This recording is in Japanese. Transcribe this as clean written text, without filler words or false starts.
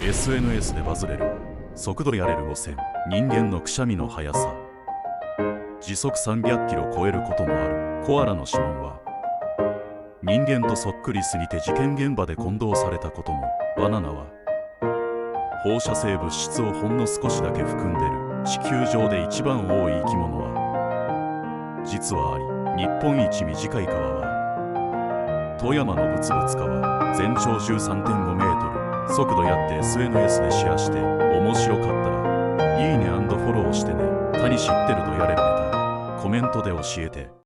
SNS でバズれる速度やれる路線、人間のくしゃみの速さ、時速300キロ超えることもあるコアラの指紋は人間とそっくりすぎて事件現場で混同されたことも。バナナは放射性物質をほんの少しだけ含んでる地球上で一番多い生き物は実はあり、日本一短い川は富山のぶつぶつ川、全長13.5メートル。速度やって SNS でシェアして面白かったらいいね&フォローしてね。他に知ってるとやれるネタコメントで教えて。